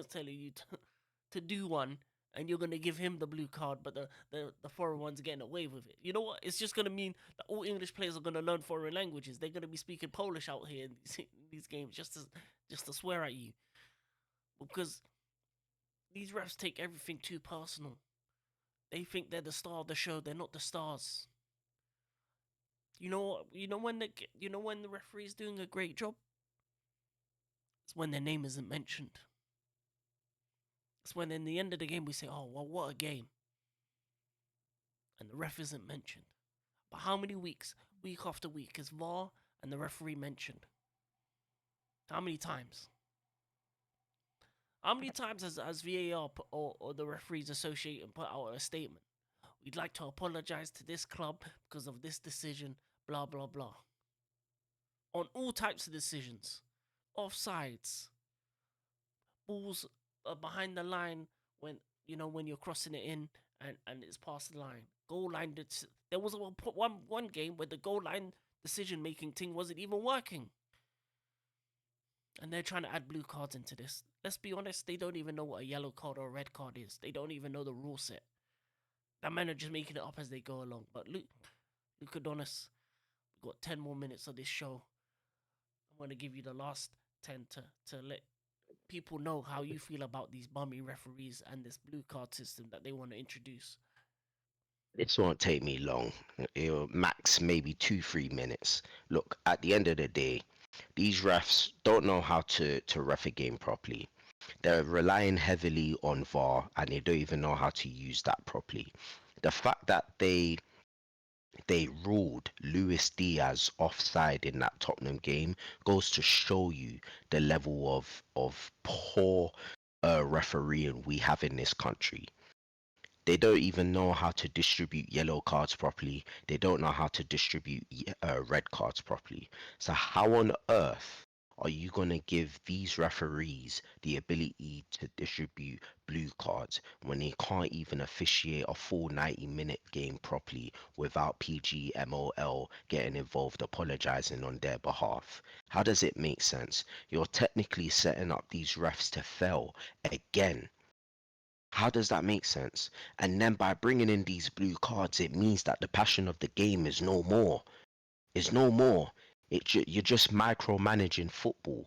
telling you to do one and you're gonna give him the blue card, but the foreign one's getting away with it. You know what? It's just gonna mean that all English players are gonna learn foreign languages. They're gonna be speaking Polish out here in these games just to swear at you because these refs take everything too personal. They think they're the star of the show. They're not the stars. You know when the referee's doing a great job. It's when their name isn't mentioned. It's when in the end of the game we say, "Oh well, what a game." and the ref isn't mentioned. But how many weeks, week after week, is VAR and the referee mentioned? How many times? How many times has VAR or the referees association put out a statement? We'd like to apologize to this club because of this decision, blah, blah, blah. On all types of decisions. Offsides, balls behind the line when when you're crossing it in and it's past the line. Goal line. There was one game where the goal line decision making thing wasn't even working, and they're trying to add blue cards into this. Let's be honest, they don't even know what a yellow card or a red card is. They don't even know the rule set. That men are just making it up as they go along. But Luke Adonis, we've got 10 more minutes of this show. I'm gonna give you the last 10 to let people know how you feel about these bummy referees and this blue card system that they want to introduce. This won't take me long. It'll max maybe 2, 3 minutes. Look, at the end of the day, these refs don't know how to ref a game properly. They're relying heavily on VAR and they don't even know how to use that properly. The fact that they ruled Luis Diaz offside in that Tottenham game goes to show you the level of poor refereeing we have in this country. They don't even know how to distribute yellow cards properly. They don't know how to distribute red cards properly. So how on earth are you going to give these referees the ability to distribute blue cards when they can't even officiate a full 90-minute game properly without PGMOL getting involved apologizing on their behalf? How does it make sense? You're technically setting up these refs to fail again. How does that make sense? And then by bringing in these blue cards, it means that the passion of the game is no more. Is no more. You're just micromanaging football.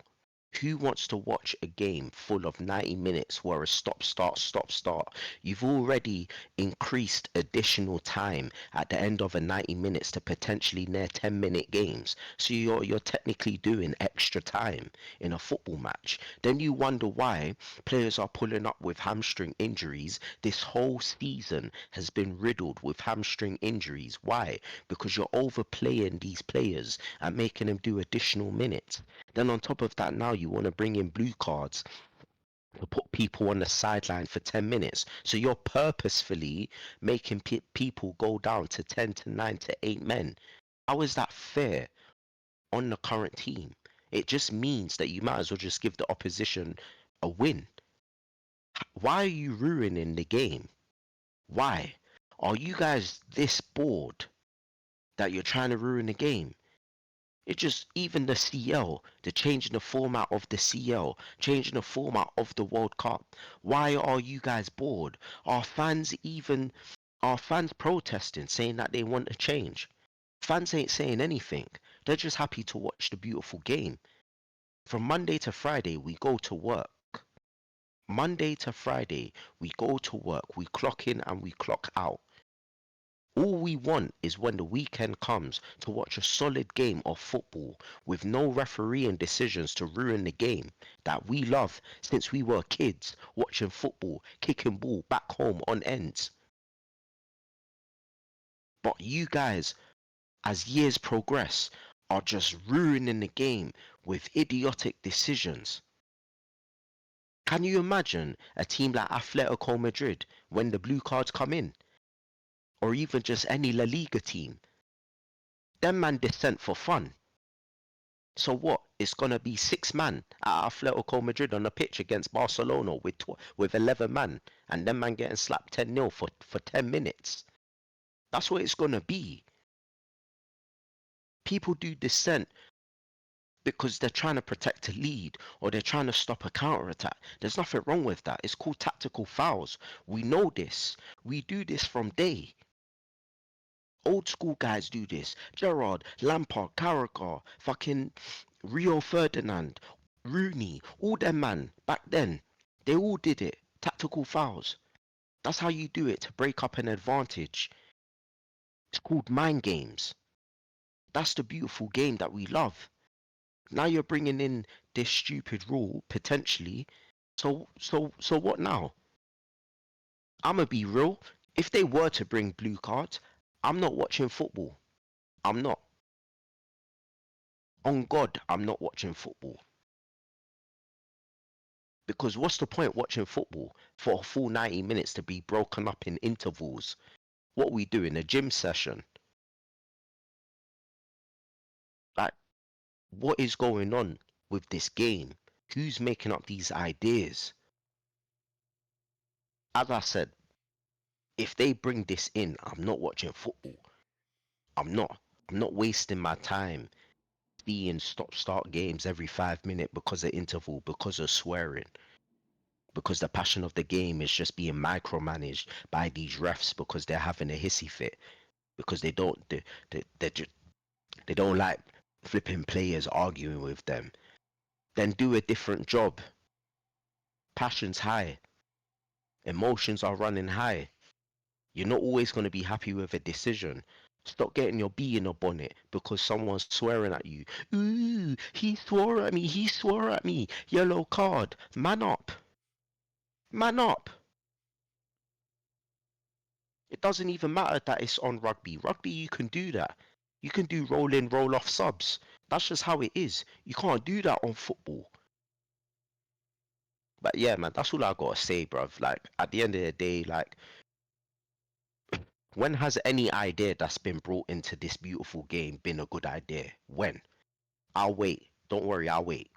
Who wants to watch a game full of 90 minutes where a stop, start, stop, start? You've already increased additional time at the end of a 90 minutes to potentially near 10-minute games. So you're technically doing extra time in a football match. Then you wonder why players are pulling up with hamstring injuries. This whole season has been riddled with hamstring injuries. Why? Because you're overplaying these players and making them do additional minutes. Then on top of that, now you want to bring in blue cards to put people on the sideline for 10 minutes. So you're purposefully making people go down to 10 to 9 to 8 men. How is that fair on the current team? It just means that you might as well just give the opposition a win. Why are you ruining the game? Why? Are you guys this bored that you're trying to ruin the game? It just, even the CL, the changing the format of the CL, changing the format of the World Cup. Why are you guys bored? Are fans protesting, saying that they want a change? Fans ain't saying anything. They're just happy to watch the beautiful game. From Monday to Friday, we go to work. Monday to Friday, we go to work, we clock in and we clock out. All we want is when the weekend comes to watch a solid game of football with no refereeing decisions to ruin the game that we love since we were kids watching football, kicking ball back home on ends. But you guys, as years progress, are just ruining the game with idiotic decisions. Can you imagine a team like Atletico Madrid when the blue cards come in? Or even just any La Liga team? Them man descent for fun. So what? It's gonna be 6 man at Atletico Madrid on the pitch against Barcelona with 11 man, and them man getting slapped 10-0 for 10 minutes. That's what it's gonna be. People do dissent because they're trying to protect a lead or they're trying to stop a counter attack. There's nothing wrong with that. It's called tactical fouls. We know this. We do this from day. Old school guys do this. Gerrard, Lampard, Carragher, fucking Rio Ferdinand, Rooney, all them man back then. They all did it. Tactical fouls. That's how you do it to break up an advantage. It's called mind games. That's the beautiful game that we love. Now you're bringing in this stupid rule potentially. So what now? I'ma be real. If they were to bring blue cards, I'm not watching football. I'm not. On God, I'm not watching football. Because what's the point watching football for a full 90 minutes to be broken up in intervals? What we do in a gym session? Like, what is going on with this game? Who's making up these ideas? As I said, if they bring this in, I'm not watching football. I'm not. I'm not wasting my time seeing stop-start games every 5 minutes because of interval, because of swearing, because the passion of the game is just being micromanaged by these refs because they're having a hissy fit, because they don't like flipping players arguing with them. Then do a different job. Passion's high, emotions are running high. You're not always going to be happy with a decision. Stop getting your bee in a bonnet because someone's swearing at you. Ooh, he swore at me, he swore at me. Yellow card. Man up. Man up. It doesn't even matter that it's on rugby. Rugby, you can do that. You can do roll in, roll off subs. That's just how it is. You can't do that on football. But yeah, man, that's all I gotta say, bruv. Like, at the end of the day, like, when has any idea that's been brought into this beautiful game been a good idea? When? I'll wait. Don't worry, I'll wait.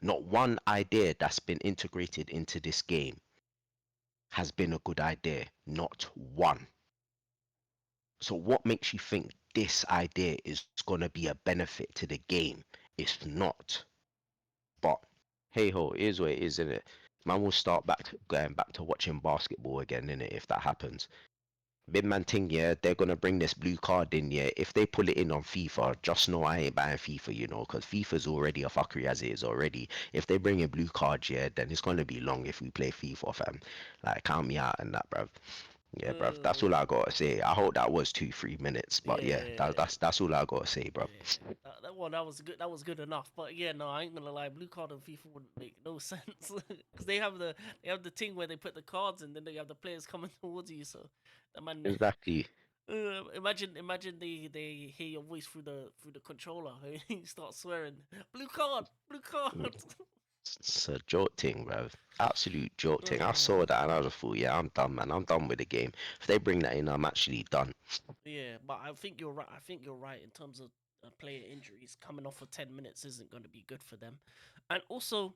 Not one idea that's been integrated into this game has been a good idea. Not one. So what makes you think this idea is gonna be a benefit to the game? It's not. But hey ho, it is what it is, innit? Man will start going back to watching basketball again, innit, if that happens. Big man thing, yeah, they're gonna bring this blue card in, yeah. If they pull it in on FIFA, just know I ain't buying FIFA, you know, because FIFA's already a fuckery as it is already. If they bring in blue cards, yeah, then it's gonna be long if we play FIFA, fam. Like, count me out and that, bruv. Yeah, bruv. That's all Uh, I gotta say. I hope that was 3 minutes, but yeah, yeah, that's all I gotta say, bruv. yeah. That was good. That was good enough. But yeah, no, I ain't gonna lie. Blue card on FIFA wouldn't make no sense because they have the thing where they put the cards and then they have the players coming towards you. So the man, Exactly. imagine they hear your voice through the controller. You start swearing. Blue card, blue card. Mm. It's a joke thing, bruv. Absolute joke thing. I Uh, saw that and I just thought, yeah, I'm done, man. I'm done with the game. If they bring that in, I'm actually done. yeah, but I think you're right. I think you're right in terms of player injuries. Coming off for 10 minutes isn't going to be good for them, and also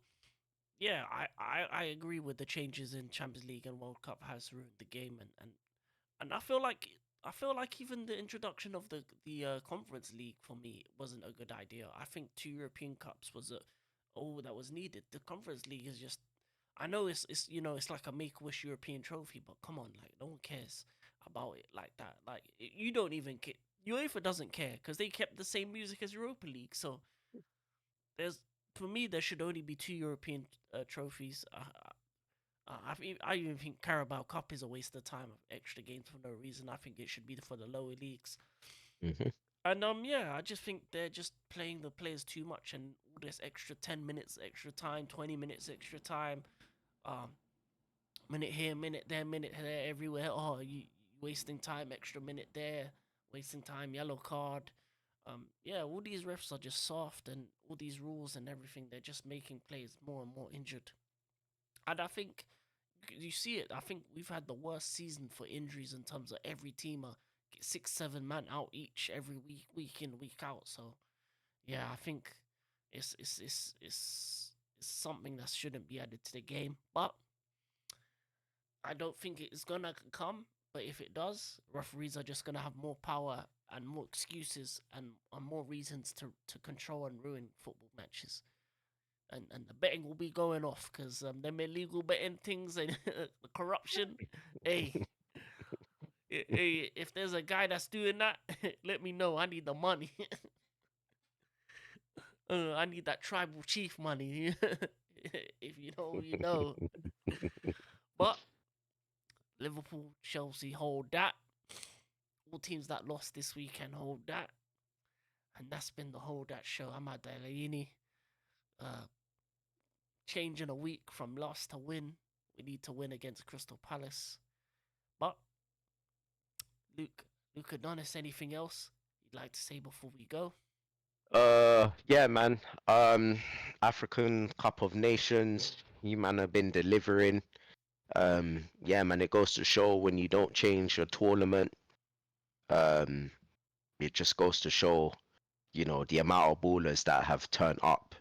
yeah, I agree with the changes in Champions League and World Cup has ruined the game, and I feel like even the introduction of the Conference League for me wasn't a good idea. I think two European Cups was all that was needed. The Conference League is just I know it's you know it's like a Make a Wish European trophy, but come on, like no one cares about it like that. Like you don't even care. UEFA doesn't care because they kept the same music as Europa League. So there's for me there should only be two European trophies. I even think Carabao Cup is a waste of time of extra games for no reason. I think it should be for the lower leagues. Hmm. And yeah, I just think they're just playing the players too much and all this extra 10 minutes extra time, 20 minutes extra time, um, minute here, minute there, minute there, everywhere. Oh, you wasting time, extra minute there, wasting time, yellow card. Yeah, all these refs are just soft, and all these rules and everything. They're just making players more and more injured. And I think you see it. I think we've had the worst season for injuries in terms of every team get 6, 7 man out each every week in, week out. So yeah, I think it's something that shouldn't be added to the game. But I don't think it's gonna come. But if it does, referees are just gonna have more power and more excuses and more reasons to control and ruin football matches. And the betting will be going off because them illegal betting things and the corruption. Hey, hey, if there's a guy that's doing that, let me know. I need the money. I need that tribal chief money. If you know, you know. But Liverpool, Chelsea hold that. All teams that lost this weekend hold that. And that's been the hold that show. I'm at Delaney. Uh, Changing a week from loss to win. We need to win against Crystal Palace. But Luke, Luke Adonis, anything else you'd like to say before we go? Yeah, man. Um, African Cup of Nations, you man have been delivering. Yeah, man, it goes to show when you don't change your tournament, um, it just goes to show, the amount of ballers that have turned up,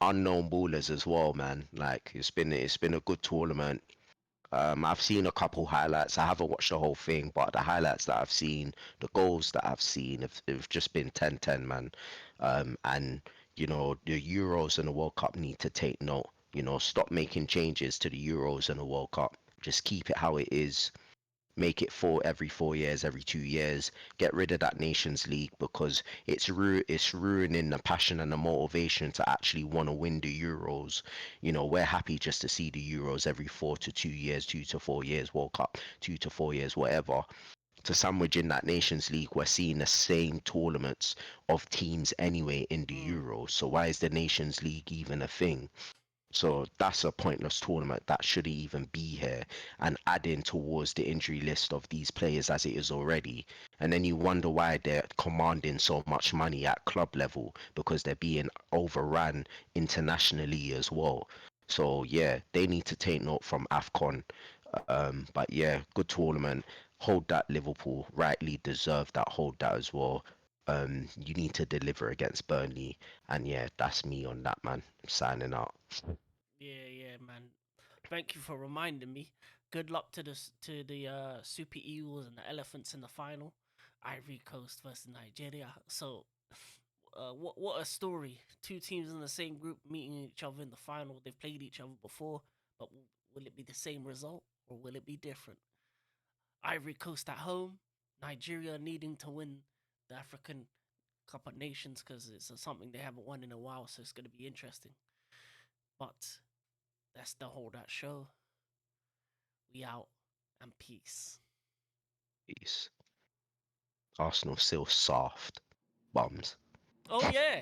unknown ballers as well, man. Like it's been a good tournament. I've seen a couple highlights. I haven't watched the whole thing, but the highlights that I've seen, the goals that I've seen have just been 10-10, man. And the Euros and the World Cup need to take note. Stop making changes to the Euros and the World Cup. Just keep it how it is, make it every 4 years, every 2 years. Get rid of that Nations League because it's ruining the passion and the motivation to actually want to win the Euros. We're happy just to see the Euros every 4 to 2 years, 2 to 4 years, World Cup, 2 to 4 years, whatever. To sandwich in that Nations League, we're seeing the same tournaments of teams anyway in the Mm, Euros. So why is the Nations League even a thing? So that's a pointless tournament that shouldn't even be here and adding towards the injury list of these players as it is already. And then you wonder why they're commanding so much money at club level because they're being overrun internationally as well. So yeah, they need to take note from AFCON. But yeah, good tournament. Hold that, Liverpool. Rightly deserved that. Hold that as well. You need to deliver against Burnley. And yeah, that's me on that, man. Signing out. yeah, yeah, man. Thank you for reminding me. Good luck to the Super Eagles and the Elephants in the final. Ivory Coast versus Nigeria. So, what a story! Two teams in the same group meeting each other in the final. They've played each other before, but will it be the same result or will it be different? Ivory Coast at home, Nigeria needing to win the African Cup of Nations because it's something they haven't won in a while, so it's going to be interesting. But that's the whole that show. We out and peace. Peace. Arsenal still soft bums. Oh yeah.